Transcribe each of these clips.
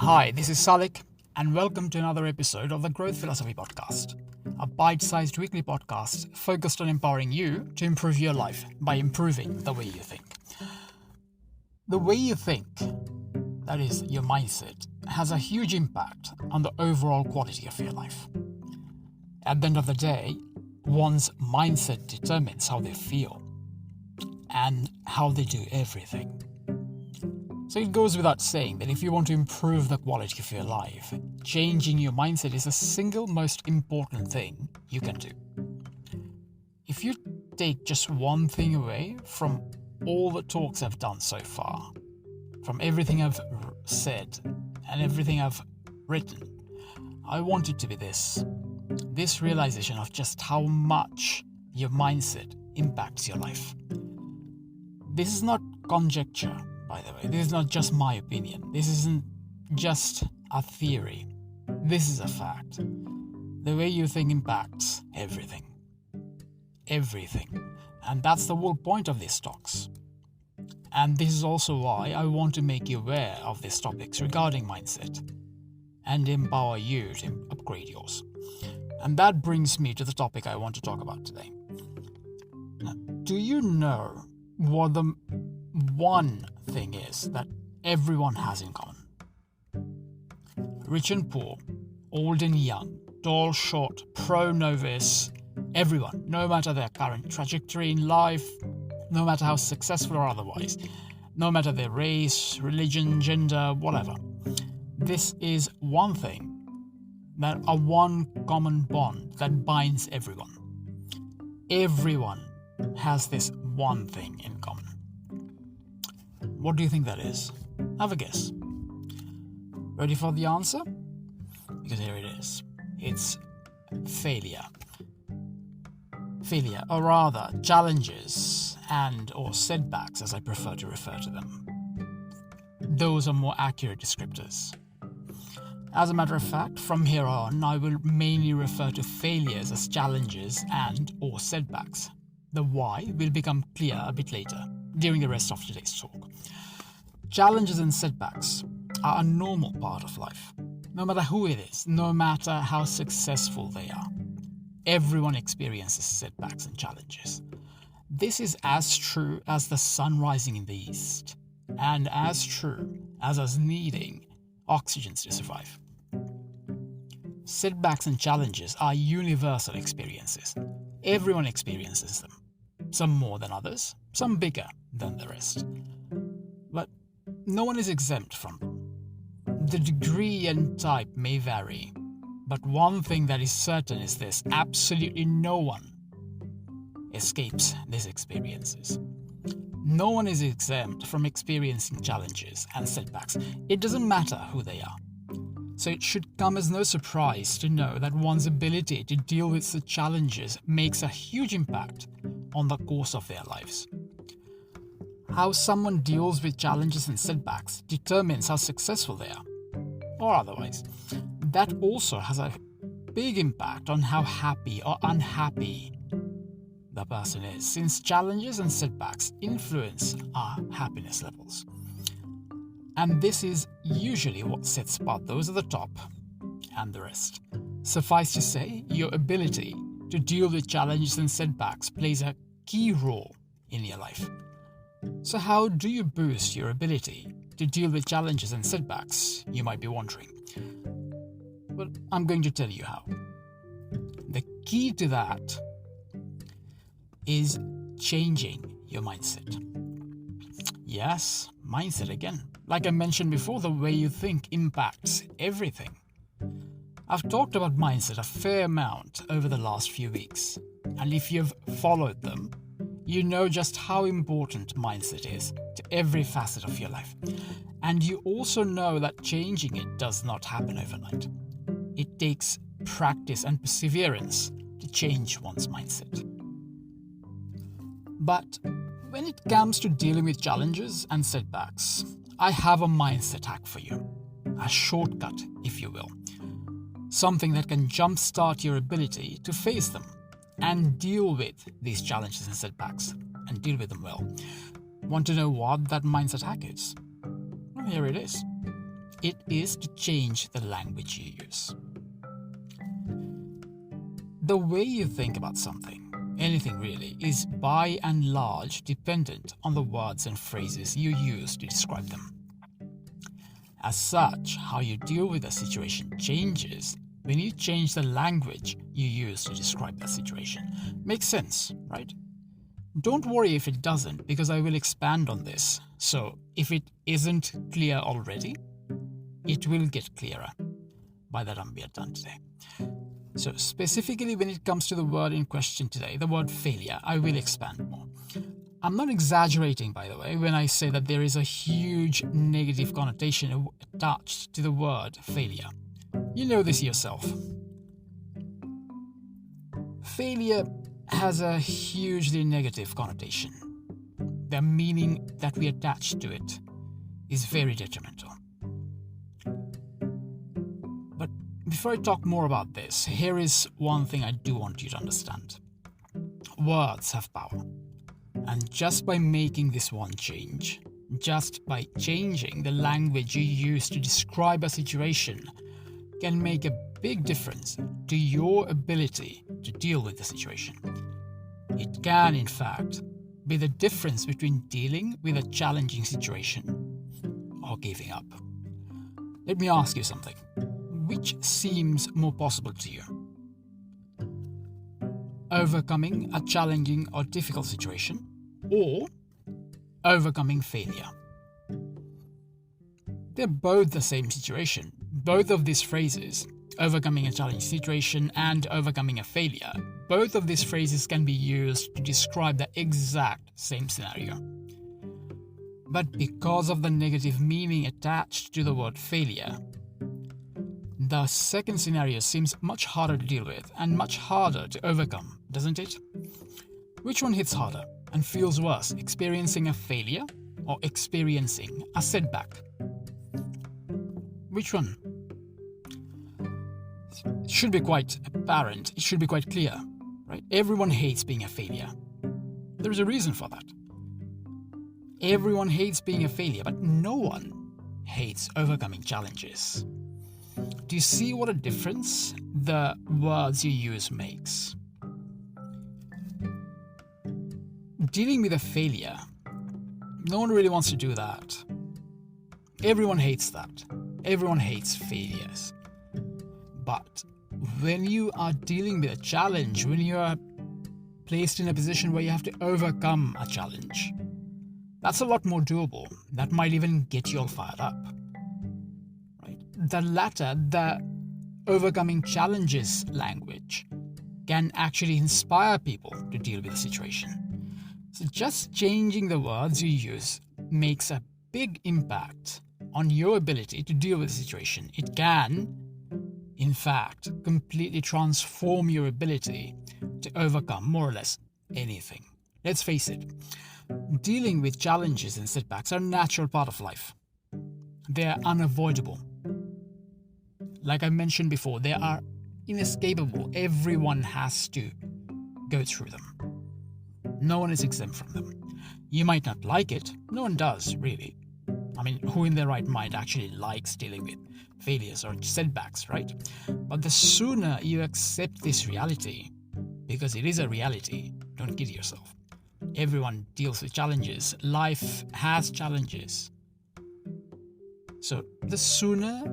Hi, this is Salik, and welcome to another episode of the Growth Philosophy Podcast, a bite-sized weekly podcast focused on empowering you to improve your life by improving the way you think. The way you think, that is, your mindset, has a huge impact on the overall quality of your life. At the end of the day, one's mindset determines how they feel and how they do everything. So it goes without saying that if you want to improve the quality of your life, changing your mindset is the single most important thing you can do. If you take just one thing away from all the talks I've done so far, from everything I've said and everything I've written, I want it to be this realization of just how much your mindset impacts your life. This is not conjecture, by the way. This is not just my opinion. This isn't just a theory. This is a fact. The way you think impacts everything. Everything. And that's the whole point of these talks. And this is also why I want to make you aware of these topics regarding mindset and empower you to upgrade yours. And that brings me to the topic I want to talk about today. Now, do you know what the one thing is that everyone has in common? Rich and poor, old and young, tall, short, pro, novice, everyone, no matter their current trajectory in life, no matter how successful or otherwise, no matter their race, religion, gender, whatever. This is one thing, that a one common bond that binds everyone. Everyone has this one thing in common. What do you think that is? Have a guess. Ready for the answer? Because here it is. It's failure. Failure, or rather, challenges or setbacks, as I prefer to refer to them. Those are more accurate descriptors. As a matter of fact, from here on, I will mainly refer to failures as challenges or setbacks. The why will become clear a bit later, during the rest of today's talk. Challenges and setbacks are a normal part of life. No matter who it is, no matter how successful they are, everyone experiences setbacks and challenges. This is as true as the sun rising in the east, and as true as us needing oxygen to survive. Setbacks and challenges are universal experiences. Everyone experiences them. Some more than others, some bigger than the rest. But no one is exempt from them. The degree and type may vary, but one thing that is certain is this: absolutely no one escapes these experiences. No one is exempt from experiencing challenges and setbacks. It doesn't matter who they are. So it should come as no surprise to know that one's ability to deal with such challenges makes a huge impact on the course of their lives. How someone deals with challenges and setbacks determines how successful they are, or otherwise. That also has a big impact on how happy or unhappy the person is, since challenges and setbacks influence our happiness levels. And this is usually what sets apart those at the top and the rest. Suffice to say, your ability to deal with challenges and setbacks plays a key role in your life. So how do you boost your ability to deal with challenges and setbacks, you might be wondering? Well, I'm going to tell you how. The key to that is changing your mindset. Yes, mindset again. Like I mentioned before, the way you think impacts everything. I've talked about mindset a fair amount over the last few weeks, and if you've followed them, you know just how important mindset is to every facet of your life. And you also know that changing it does not happen overnight. It takes practice and perseverance to change one's mindset. But when it comes to dealing with challenges and setbacks, I have a mindset hack for you. A shortcut, if you will. Something that can jumpstart your ability to face them and deal with these challenges and setbacks, and deal with them well. Want to know what that mindset hack is? Well, here it is. it is to change the language you use. The way you think about something, anything really, is by and large dependent on the words and phrases you use to describe them. As such, how you deal with a situation changes when you change the language you use to describe that situation. Makes sense, right? Don't worry if it doesn't, because I will expand on this. So, if it isn't clear already, it will get clearer by the time we are done today. So, specifically when it comes to the word in question today, the word failure, I will expand more. I'm not exaggerating, by the way, when I say that there is a huge negative connotation attached to the word failure. You know this yourself. Failure has a hugely negative connotation. The meaning that we attach to it is very detrimental. But before I talk more about this, here is one thing I do want you to understand. Words have power. And just by making this one change, just by changing the language you use to describe a situation, can make a big difference to your ability to deal with the situation. It can, in fact, be the difference between dealing with a challenging situation or giving up. Let me ask you something. Which seems more possible to you? Overcoming a challenging or difficult situation, or overcoming failure? They're both the same situation. Both of these phrases, overcoming a challenging situation and overcoming a failure, both of these phrases can be used to describe the exact same scenario. But because of the negative meaning attached to the word failure, the second scenario seems much harder to deal with and much harder to overcome, doesn't it? Which one hits harder and feels worse, experiencing a failure or experiencing a setback? Which one? It should be quite apparent, it should be quite clear, right? Everyone hates being a failure. There is a reason for that. Everyone hates being a failure, but no one hates overcoming challenges. Do you see what a difference the words you use makes? Dealing with a failure, no one really wants to do that. Everyone hates that. Everyone hates failures. But when you are dealing with a challenge, when you are placed in a position where you have to overcome a challenge, that's a lot more doable. That might even get you all fired up. Right? The latter, the overcoming challenges language, can actually inspire people to deal with the situation. So just changing the words you use makes a big impact on your ability to deal with the situation. It can, in fact, completely transform your ability to overcome more or less anything. Let's face it, dealing with challenges and setbacks are a natural part of life. They are unavoidable. Like I mentioned before, they are inescapable. Everyone has to go through them. No one is exempt from them. You might not like it. No one does, really. I mean, who in their right mind actually likes dealing with failures or setbacks, right? But the sooner you accept this reality, because it is a reality, don't kid yourself. Everyone deals with challenges. Life has challenges. So the sooner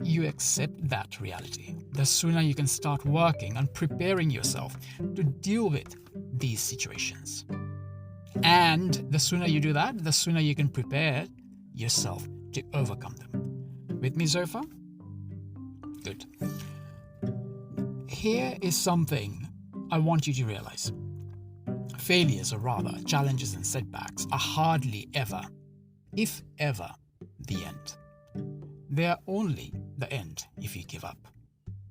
you accept that reality, the sooner you can start working on preparing yourself to deal with these situations. And the sooner you do that, the sooner you can prepare yourself to overcome them. With me so far? Good. Here is something I want you to realize. Failures, or rather challenges and setbacks, are hardly ever, if ever, the end. They are only the end if you give up.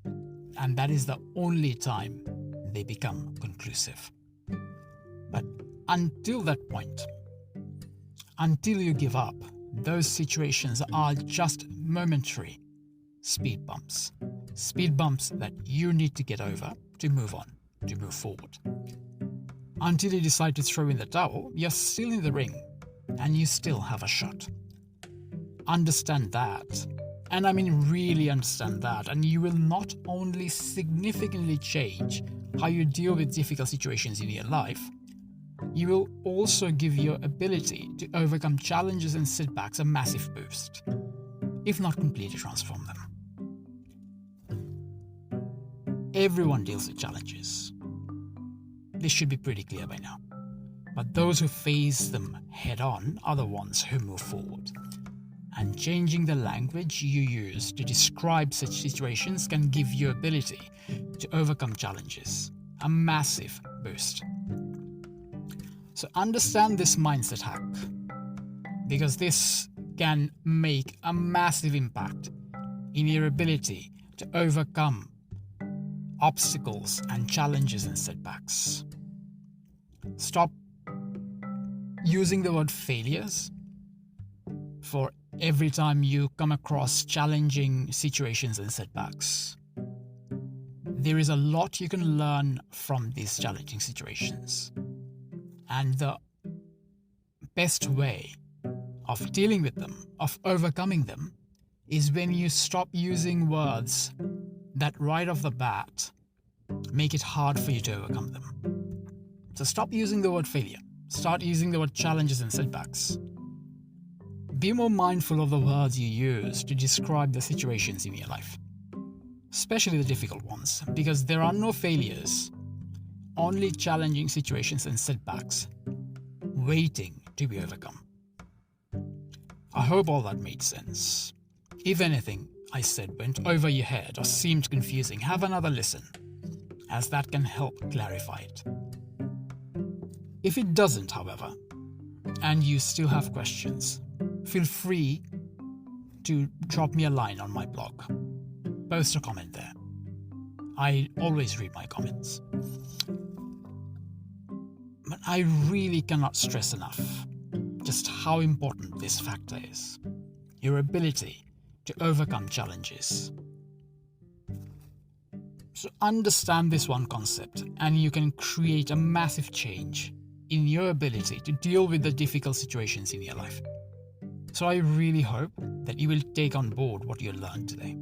And that is the only time they become conclusive. But until that point, until you give up, those situations are just momentary speed bumps. Speed bumps that you need to get over to move on, to move forward. Until you decide to throw in the towel, you're still in the ring and you still have a shot. Understand that And I mean really understand that, and you will not only significantly change how you deal with difficult situations in your life, you will also give your ability to overcome challenges and setbacks a massive boost, if not completely transform them. Everyone deals with challenges. This should be pretty clear by now. But those who face them head on are the ones who move forward. And changing the language you use to describe such situations can give you ability to overcome challenges a massive boost. So understand this mindset hack, because this can make a massive impact in your ability to overcome obstacles and challenges and setbacks. Stop using the word failures for every time you come across challenging situations and setbacks. There is a lot you can learn from these challenging situations. And the best way of dealing with them, of overcoming them, is when you stop using words that right off the bat make it hard for you to overcome them. So stop using the word failure. Start using the word challenges and setbacks. Be more mindful of the words you use to describe the situations in your life, especially the difficult ones, because there are no failures, only challenging situations and setbacks waiting to be overcome. I hope all that made sense. If anything I said went over your head or seemed confusing, have another listen, as that can help clarify it. If it doesn't, however, and you still have questions, feel free to drop me a line on my blog. Post a comment there. I always read my comments. But I really cannot stress enough just how important this factor is. Your ability to overcome challenges. So understand this one concept, and you can create a massive change in your ability to deal with the difficult situations in your life. So I really hope that you will take on board what you learned today.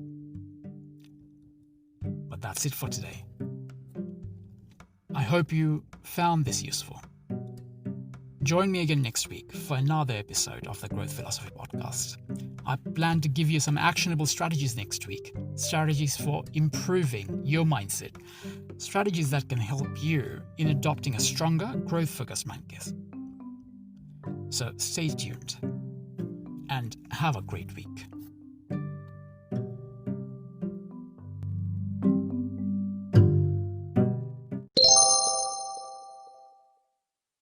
But that's it for today. I hope you found this useful. Join me again next week for another episode of the Growth Philosophy Podcast. I plan to give you some actionable strategies next week, strategies for improving your mindset, strategies that can help you in adopting a stronger, growth-focused mindset. So stay tuned and have a great week.